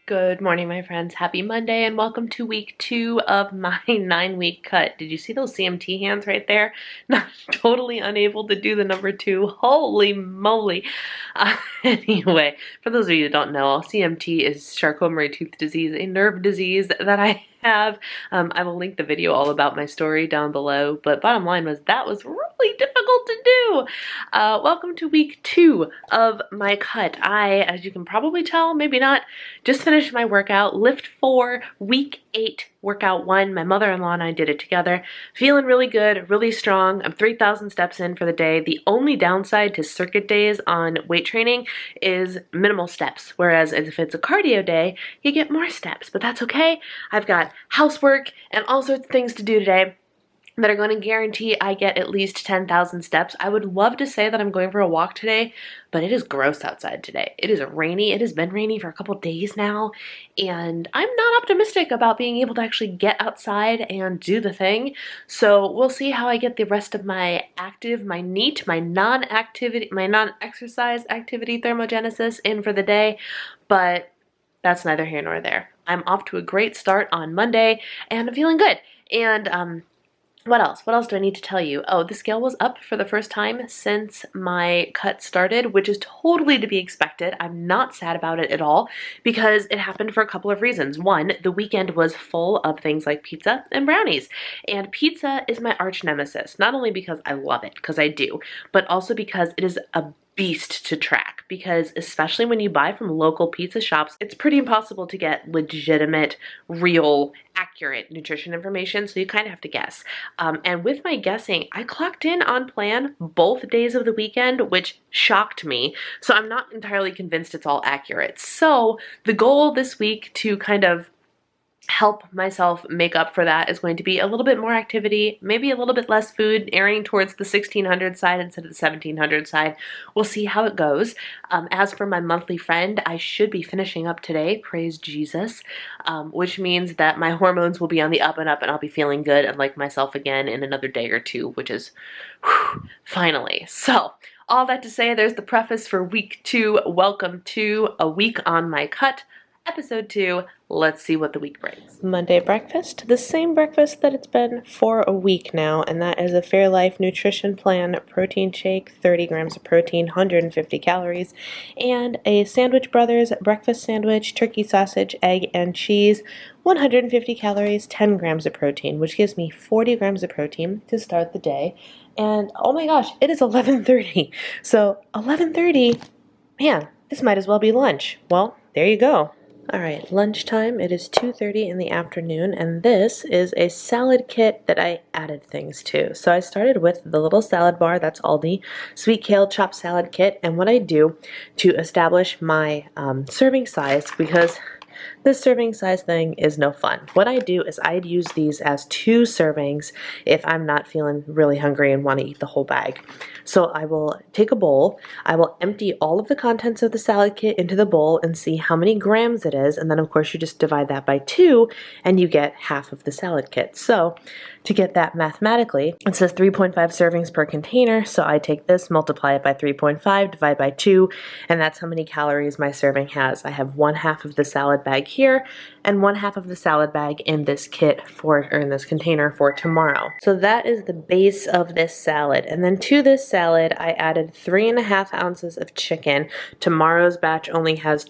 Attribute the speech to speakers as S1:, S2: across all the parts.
S1: Good morning, my friends. Happy Monday, and welcome to week 2 of my 9-week cut. Did you see those CMT hands right there? Not totally unable to do the number 2. Holy moly. Anyway, for those of you who don't know, CMT is Charcot-Marie-Tooth disease, a nerve disease that I have. I will link the video all about my story down below, but bottom line was that was really difficult to do. Welcome to week 2 of my cut. I, as you can probably tell, maybe not, just finished my workout, lift 4, week 8, workout 1. My mother-in-law and I did it together. Feeling really good, really strong. I'm 3,000 steps in for the day. The only downside to circuit days on weight training is minimal steps, whereas if it's a cardio day, you get more steps, but that's okay. I've got housework and all sorts of things to do today that are going to guarantee I get at least 10,000 steps. I would love to say that I'm going for a walk today, but it is gross outside today. It is rainy. It has been rainy for a couple days now, and I'm not optimistic about being able to actually get outside and do the thing. So we'll see how I get the rest of my active, my NEAT, my non-exercise activity thermogenesis in for the day, but that's neither here nor there. I'm off to a great start on Monday, and I'm feeling good. And what else? What else do I need to tell you? Oh, the scale was up for the first time since my cut started, which is totally to be expected. I'm not sad about it at all because it happened for a couple of reasons. One, the weekend was full of things like pizza and brownies. And pizza is my arch nemesis, not only because I love it, because I do, but also because it is a beast to track, because especially when you buy from local pizza shops, it's pretty impossible to get legitimate, real, accurate nutrition information, so you kind of have to guess. And with my guessing, I clocked in on plan both days of the weekend, which shocked me, so I'm not entirely convinced it's all accurate. So the goal this week to kind of help myself make up for that is going to be a little bit more activity, maybe a little bit less food, erring towards the 1600 side instead of the 1700 side. We'll see how it goes. As for my monthly friend, I should be finishing up today, praise Jesus, which means that my hormones will be on the up and up and I'll be feeling good and like myself again in another day or two, which is finally. So all that to say, there's the preface for week 2. Welcome to A Week on My Cut. Episode 2, let's see what the week brings. Monday breakfast, the same breakfast that it's been for a week now, and that is a Fairlife Nutrition Plan protein shake, 30 grams of protein, 150 calories, and a Sandwich Brothers breakfast sandwich, turkey sausage, egg, and cheese, 150 calories, 10 grams of protein, which gives me 40 grams of protein to start the day. And oh my gosh, it is 11:30. So 11:30, man, this might as well be lunch. Well, there you go. All right, lunchtime. It is 2:30 in the afternoon, and this is a salad kit that I added things to. So I started with the little salad bar, that's Aldi, sweet kale chopped salad kit, and what I do to establish my serving size, because this serving size thing is no fun. What I do is I'd use these as 2 servings if I'm not feeling really hungry and want to eat the whole bag. So I will take a bowl, I will empty all of the contents of the salad kit into the bowl and see how many grams it is, and then of course you just divide that by 2 and you get half of the salad kit. So to get that mathematically, it says 3.5 servings per container, so I take this, multiply it by 3.5, divide by 2, and that's how many calories my serving has. I have 1/2 of the salad bag here and 1/2 of the salad bag in this kit in this container for tomorrow. So that is the base of this salad. And then to this salad, I added 3.5 ounces of chicken. Tomorrow's batch only has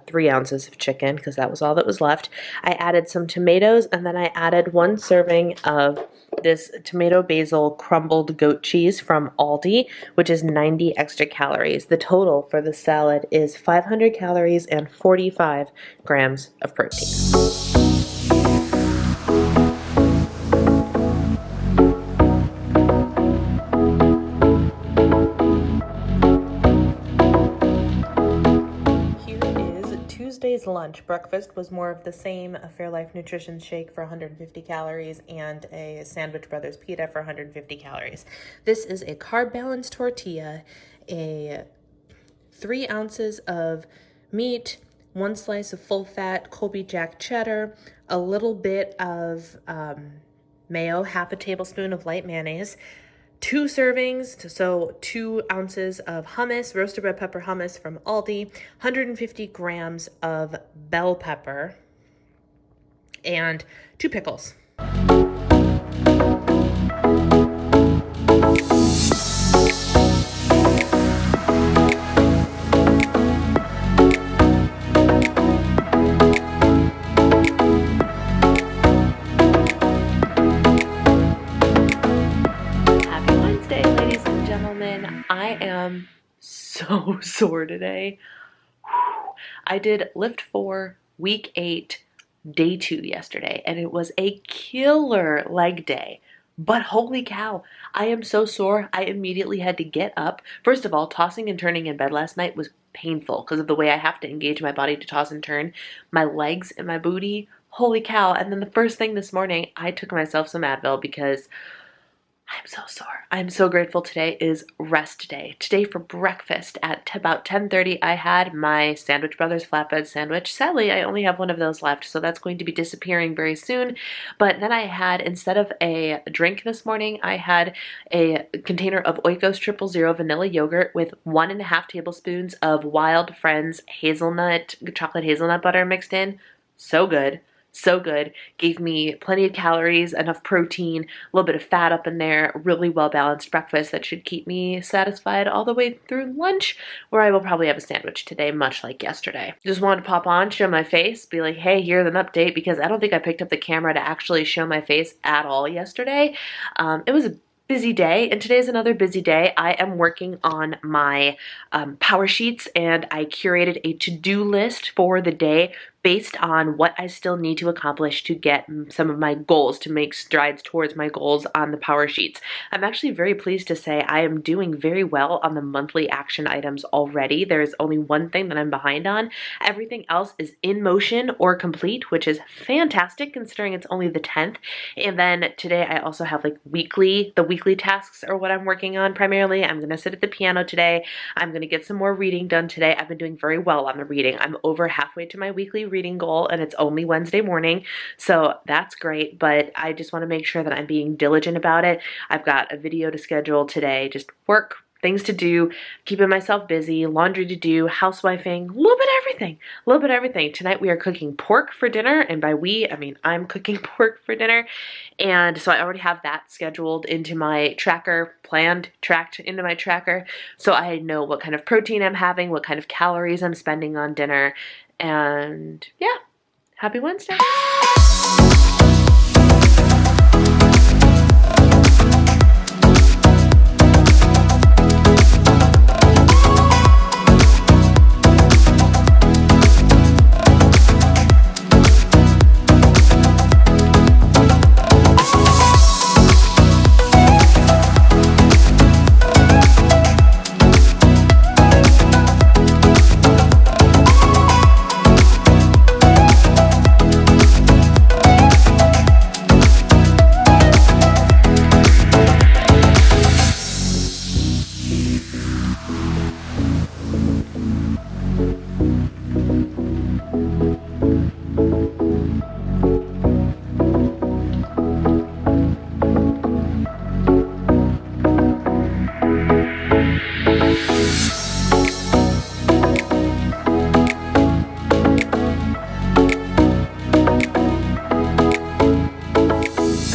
S1: 3 ounces of chicken because that was all that was left. I added some tomatoes, and then I added 1 serving of this tomato basil crumbled goat cheese from Aldi, which is 90 extra calories. The total for the salad is 500 calories and 45 grams of protein. Tuesday's lunch. Breakfast was more of the same, a Fairlife Nutrition shake for 150 calories and a Sandwich Brothers pita for 150 calories. This is a carb-balanced tortilla, 3 ounces of meat, 1 slice of full-fat Colby Jack cheddar, a little bit of mayo, half a tablespoon of light mayonnaise, 2 servings, so 2 ounces of hummus, roasted red pepper hummus from Aldi, 150 grams of bell pepper, and 2 pickles. I am so sore today. I did lift 4, week 8, day 2 yesterday, and it was a killer leg day. But holy cow, I am so sore. I immediately had to get up. First of all, tossing and turning in bed last night was painful because of the way I have to engage my body to toss and turn. My legs and my booty, holy cow. And then the first thing this morning, I took myself some Advil because I'm so sore. I'm so grateful today is rest day. Today for breakfast at about 10:30, I had my Sandwich Brothers flatbread sandwich. Sadly, I only have one of those left, so that's going to be disappearing very soon. But then I had, instead of a drink this morning, I had a container of Oikos 000 vanilla yogurt with 1.5 tablespoons of Wild Friends chocolate hazelnut butter mixed in. So good. So good. Gave me plenty of calories, enough protein, a little bit of fat up in there, really well-balanced breakfast that should keep me satisfied all the way through lunch, where I will probably have a sandwich today, much like yesterday. Just wanted to pop on, show my face, be like, hey, here's an update, because I don't think I picked up the camera to actually show my face at all yesterday. It was a busy day, and today's another busy day. I am working on my power sheets, and I curated a to-do list for the day based on what I still need to accomplish to get some of my goals, to make strides towards my goals on the power sheets. I'm actually very pleased to say I am doing very well on the monthly action items already. There is only one thing that I'm behind on. Everything else is in motion or complete, which is fantastic considering it's only the 10th. And then today I also have like the weekly tasks are what I'm working on primarily. I'm gonna sit at the piano today. I'm gonna get some more reading done today. I've been doing very well on the reading. I'm over halfway to my weekly reading goal, and it's only Wednesday morning, so that's great, but I just want to make sure that I'm being diligent about it. I've got a video to schedule today, just work, things to do, keeping myself busy, laundry to do, housewifing, a little bit of everything. Tonight we are cooking pork for dinner, and by we, I mean I'm cooking pork for dinner, and so I already have that scheduled into my tracker, tracked into my tracker, so I know what kind of protein I'm having, what kind of calories I'm spending on dinner, and yeah, happy Wednesday.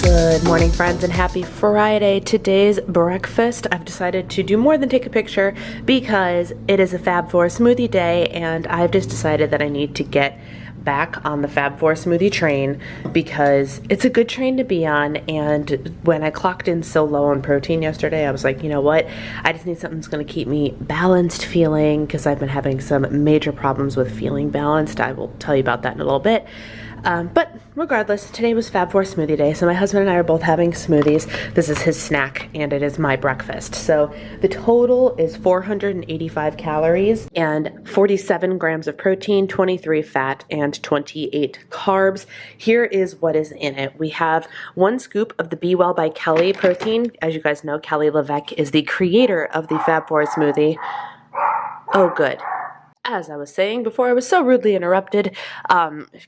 S1: Good morning, friends, and happy Friday. Today's breakfast, I've decided to do more than take a picture because it is a Fab 4 smoothie day, and I've just decided that I need to get back on the Fab 4 smoothie train because it's a good train to be on. And when I clocked in so low on protein yesterday, I was like, you know what, I just need something that's going to keep me balanced feeling, because I've been having some major problems with feeling balanced. I will tell you about that in a little bit. But regardless, today was Fab 4 smoothie day, so my husband and I are both having smoothies. This is his snack, and it is my breakfast. So the total is 485 calories and 47 grams of protein, 23 fat, and 28 carbs. Here is what is in it. We have 1 scoop of the Be Well by Kelly protein. As you guys know, Kelly LeVeque is the creator of the Fab 4 smoothie. Oh, good. As I was saying before I was so rudely interrupted,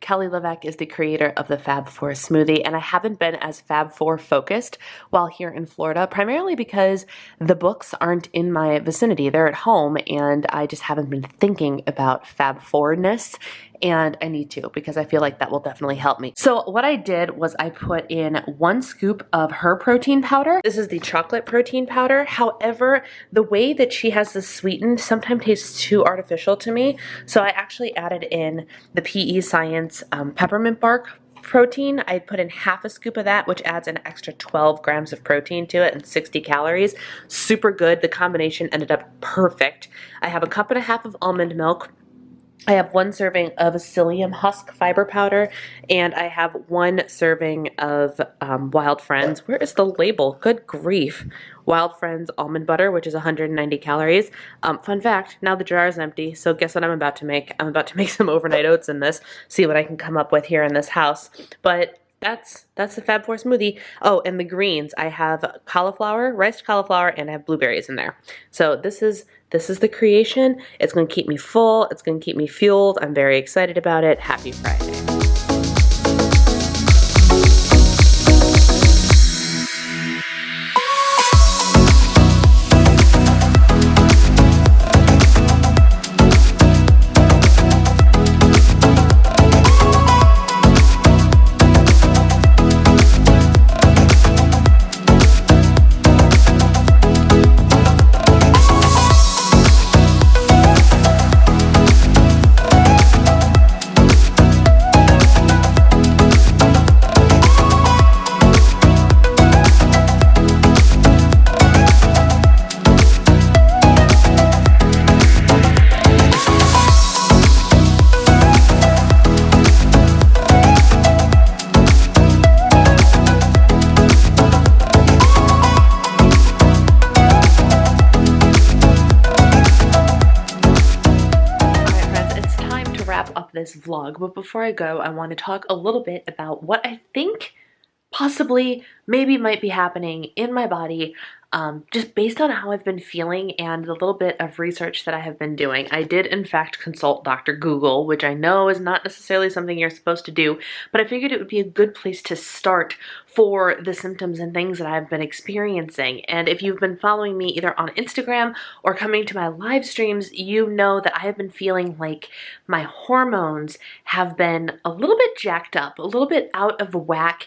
S1: Kelly Levesque is the creator of the Fab Four smoothie, and I haven't been as Fab Four focused while here in Florida, primarily because the books aren't in my vicinity. They're at home, and I just haven't been thinking about Fab Four-ness, and I need to because I feel like that will definitely help me. So what I did was I put in 1 scoop of her protein powder. This is the chocolate protein powder. However, the way that she has this sweetened sometimes tastes too artificial to me. So I actually added in the PE Science peppermint bark protein. I put in half a scoop of that, which adds an extra 12 grams of protein to it and 60 calories. Super good. The combination ended up perfect. I have a cup and a half of almond milk. I have 1 serving of psyllium husk fiber powder, and I have 1 serving of Wild Friends. Where is the label? Good grief. Wild Friends almond butter, which is 190 calories. Fun fact, now the jar is empty, so guess what I'm about to make? I'm about to make some overnight oats in this, see what I can come up with here in this house. But that's the Fab Four smoothie. Oh, and the greens. I have cauliflower, riced cauliflower, and I have blueberries in there. So this is the creation. It's going to keep me full. It's going to keep me fueled. I'm very excited about it. Happy Friday. This vlog, but before I go, I want to talk a little bit about what I think possibly maybe might be happening in my body, just based on how I've been feeling and the little bit of research that I have been doing. I did in fact consult Dr. Google, which I know is not necessarily something you're supposed to do, but I figured it would be a good place to start for the symptoms and things that I've been experiencing. And if you've been following me either on Instagram or coming to my live streams, you know that I have been feeling like my hormones have been a little bit jacked up, a little bit out of whack,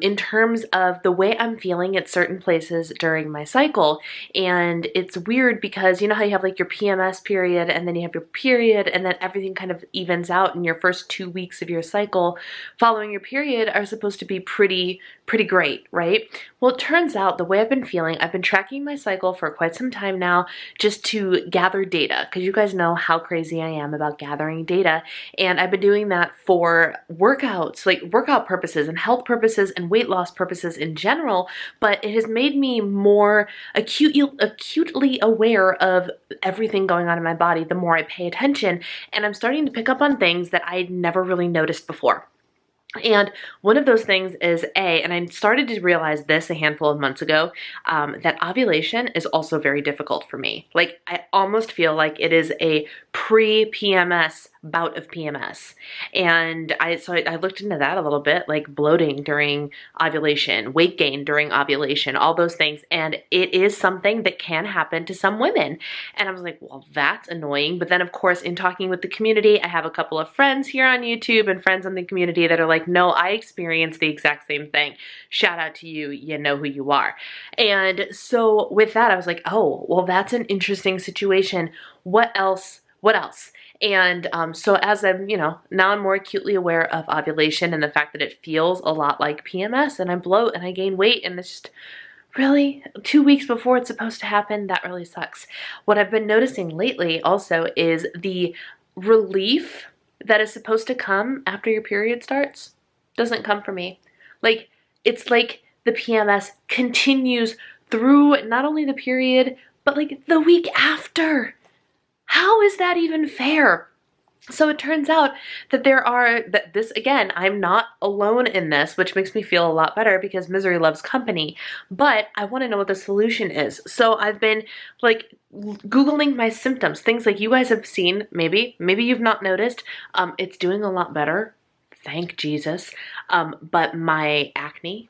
S1: in terms of the way I'm feeling at certain places during my cycle. And it's weird because you know how you have like your PMS period and then you have your period and then everything kind of evens out, and your first 2 weeks of your cycle following your period are supposed to be pretty great, right? Well, it turns out the way I've been feeling, I've been tracking my cycle for quite some time now just to gather data, because you guys know how crazy I am about gathering data, and I've been doing that for workouts, like workout purposes and health purposes and weight loss purposes in general, but it has made me more acutely aware of everything going on in my body the more I pay attention, and I'm starting to pick up on things that I'd never really noticed before. And one of those things is and I started to realize this a handful of months ago, that ovulation is also very difficult for me. Like, I almost feel like it is a pre-PMS bout of PMS. And I looked into that a little bit, like bloating during ovulation, weight gain during ovulation, all those things. And it is something that can happen to some women. And I was like, well, that's annoying. But then of course, in talking with the community, I have a couple of friends here on YouTube and friends in the community that are like, no, I experienced the exact same thing. Shout out to you. You know who you are. And so with that, I was like, oh, well, that's an interesting situation. What else? What else? And so as I'm, now I'm more acutely aware of ovulation and the fact that it feels a lot like PMS, and I bloat and I gain weight, and it's just really 2 weeks before it's supposed to happen. That really sucks. What I've been noticing lately also is the relief that is supposed to come after your period starts doesn't come for me. Like, it's like the PMS continues through not only the period, but like the week after. How is that even fair? So it turns out that this again, I'm not alone in this, which makes me feel a lot better because misery loves company, but I want to know what the solution is. So I've been like Googling my symptoms, things like you guys have seen, maybe you've not noticed. It's doing a lot better. Thank Jesus. But my acne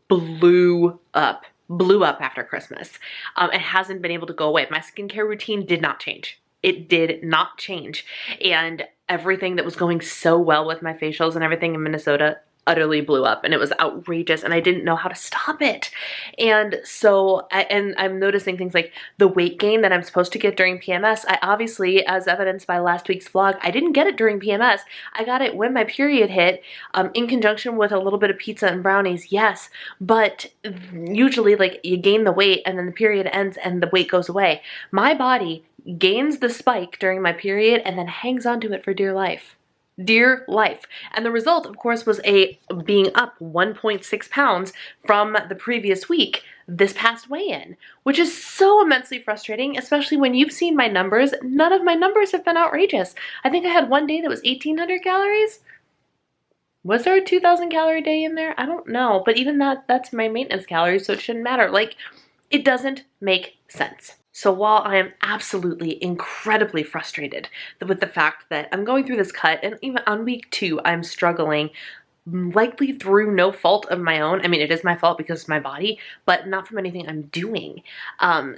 S1: blew up after Christmas. It hasn't been able to go away. My skincare routine did not change. It did not change. And everything that was going so well with my facials and everything in Minnesota utterly blew up, and it was outrageous, and I didn't know how to stop it. And so I'm noticing things like the weight gain that I'm supposed to get during PMS. I obviously, as evidenced by last week's vlog, I didn't get it during PMS. I got it when my period hit, in conjunction with a little bit of pizza and brownies, yes, but usually like you gain the weight and then the period ends and the weight goes away. My body gains the spike during my period and then hangs onto it for dear life. Dear life. And the result, of course, was being up 1.6 pounds from the previous week, this past weigh-in, which is so immensely frustrating, especially when you've seen my numbers. None of my numbers have been outrageous. I think I had one day that was 1,800 calories. Was there a 2,000 calorie day in there? I don't know, but even that's my maintenance calories, so it shouldn't matter. Like, it doesn't make sense. So while I am absolutely incredibly frustrated with the fact that I'm going through this cut, and even on week 2, I'm struggling, likely through no fault of my own. I mean, it is my fault because it's my body, but not from anything I'm doing.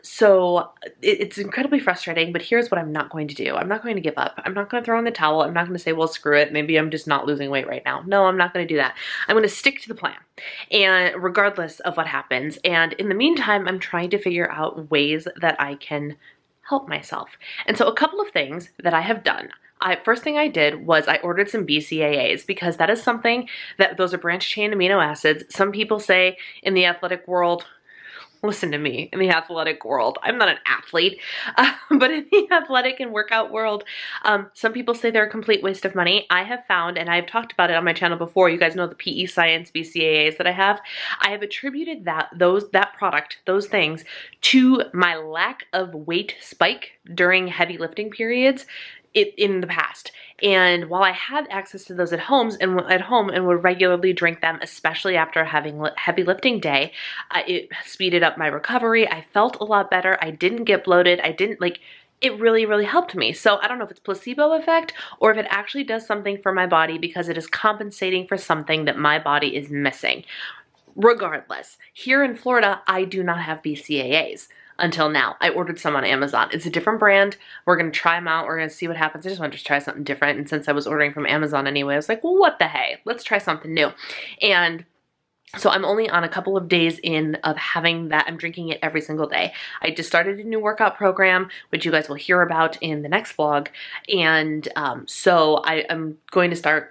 S1: So it's incredibly frustrating, but here's what I'm not going to do. I'm not going to give up. I'm not going to throw in the towel. I'm not going to say, well, screw it. Maybe I'm just not losing weight right now. No, I'm not going to do that. I'm going to stick to the plan, and regardless of what happens. And in the meantime, I'm trying to figure out ways that I can help myself. And so a couple of things that I have done. First thing I did was I ordered some BCAAs, because that is something that, those are branched chain amino acids. Some people say in the athletic world, listen to me, in the athletic world, I'm not an athlete, but in the athletic and workout world, some people say they're a complete waste of money. I have found, and I've talked about it on my channel before, you guys know the PE Science BCAAs that I have attributed those things to my lack of weight spike during heavy lifting periods in the past. And while I had access to those at home and would regularly drink them, especially after having heavy lifting day, it speeded up my recovery. I felt a lot better. I didn't get bloated. It really, really helped me. So I don't know if it's placebo effect or if it actually does something for my body because it is compensating for something that my body is missing. Regardless, here in Florida, I do not have BCAAs. Until now. I ordered some on Amazon. It's a different brand. We're going to try them out. We're going to see what happens. I just wanted to try something different. And since I was ordering from Amazon anyway, I was like, well, what the hey? Let's try something new. And so I'm only on a couple of days in of having that. I'm drinking it every single day. I just started a new workout program, which you guys will hear about in the next vlog. And so I'm going to start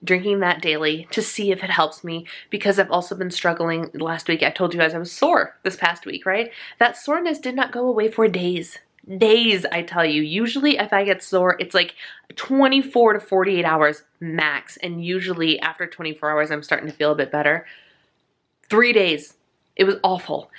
S1: drinking that daily to see if it helps me, because I've also been struggling. Last week I told you guys I was sore this past week, right? That soreness did not go away for days. Days, I tell you. Usually if I get sore, it's like 24 to 48 hours max, and usually after 24 hours I'm starting to feel a bit better. 3 days. It was awful.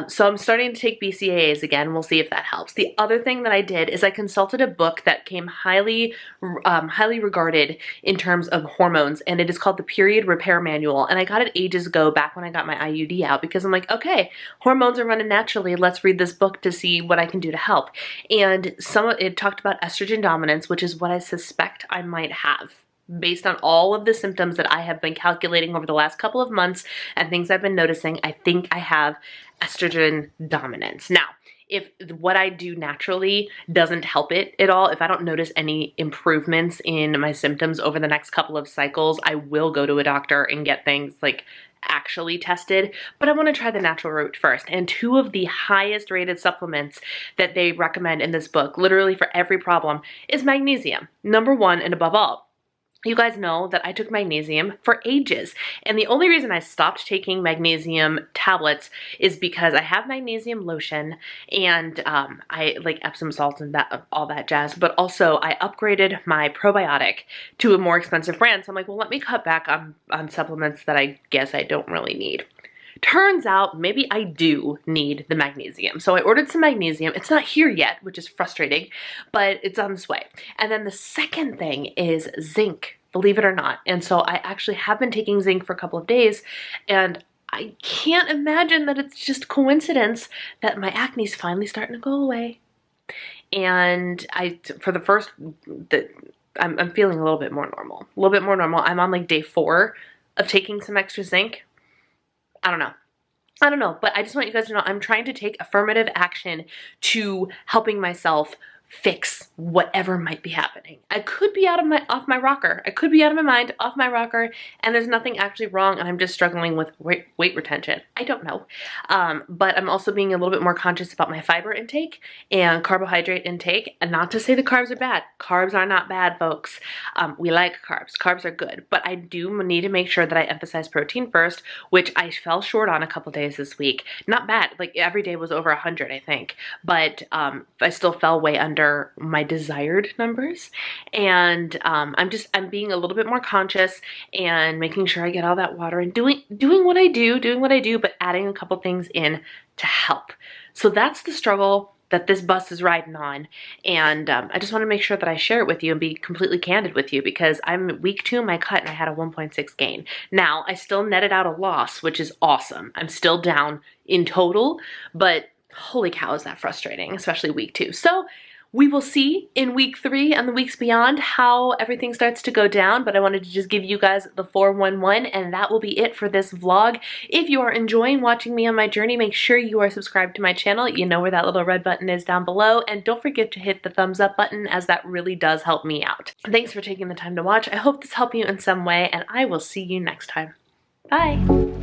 S1: So I'm starting to take BCAAs again. We'll see if that helps. The other thing that I did is I consulted a book that came highly regarded in terms of hormones, and it is called the Period Repair Manual. And I got it ages ago, back when I got my IUD out, because I'm like, okay, hormones are running naturally. Let's read this book to see what I can do to help. And it talked about estrogen dominance, which is what I suspect I might have, based on all of the symptoms that I have been calculating over the last couple of months and things I've been noticing. I think I have estrogen dominance. Now, if what I do naturally doesn't help it at all, if I don't notice any improvements in my symptoms over the next couple of cycles, I will go to a doctor and get things like actually tested. But I want to try the natural route first. And 2 of the highest rated supplements that they recommend in this book, literally for every problem, is magnesium. Number 1 and above all. You guys know that I took magnesium for ages, and the only reason I stopped taking magnesium tablets is because I have magnesium lotion, and I like Epsom salts and all that jazz, but also I upgraded my probiotic to a more expensive brand. So I'm like, well, let me cut back on supplements that I guess I don't really need. Turns out maybe I do need the magnesium. So I ordered some magnesium. It's not here yet, which is frustrating, but it's on its way. And then the second thing is zinc, believe it or not. And so I actually have been taking zinc for a couple of days, and I can't imagine that it's just coincidence that my acne is finally starting to go away. And for the first, I'm feeling a little bit more normal. A little bit more normal. I'm on like day 4 of taking some extra zinc. I don't know, but I just want you guys to know I'm trying to take affirmative action to helping myself fix whatever might be happening. I could be off my rocker. I could be out of my mind, off my rocker, and there's nothing actually wrong, and I'm just struggling with weight retention. I don't know. But I'm also being a little bit more conscious about my fiber intake and carbohydrate intake, and not to say the carbs are bad. Carbs are not bad, folks. We like carbs. Carbs are good, but I do need to make sure that I emphasize protein first, which I fell short on a couple days this week. Not bad. Like every day was over 100, I think, but I still fell way under my desired numbers, and I'm being a little bit more conscious and making sure I get all that water and doing what I do, but adding a couple things in to help. So that's the struggle that this bus is riding on, and I just want to make sure that I share it with you and be completely candid with you, because I'm week 2 in my cut and I had a 1.6 gain. Now I still netted out a loss, which is awesome. I'm still down in total, but holy cow, is that frustrating, especially week 2. So we will see in week 3 and the weeks beyond how everything starts to go down, but I wanted to just give you guys the 411, and that will be it for this vlog. If you are enjoying watching me on my journey, make sure you are subscribed to my channel. You know where that little red button is down below, and don't forget to hit the thumbs up button, as that really does help me out. Thanks for taking the time to watch. I hope this helped you in some way, and I will see you next time. Bye!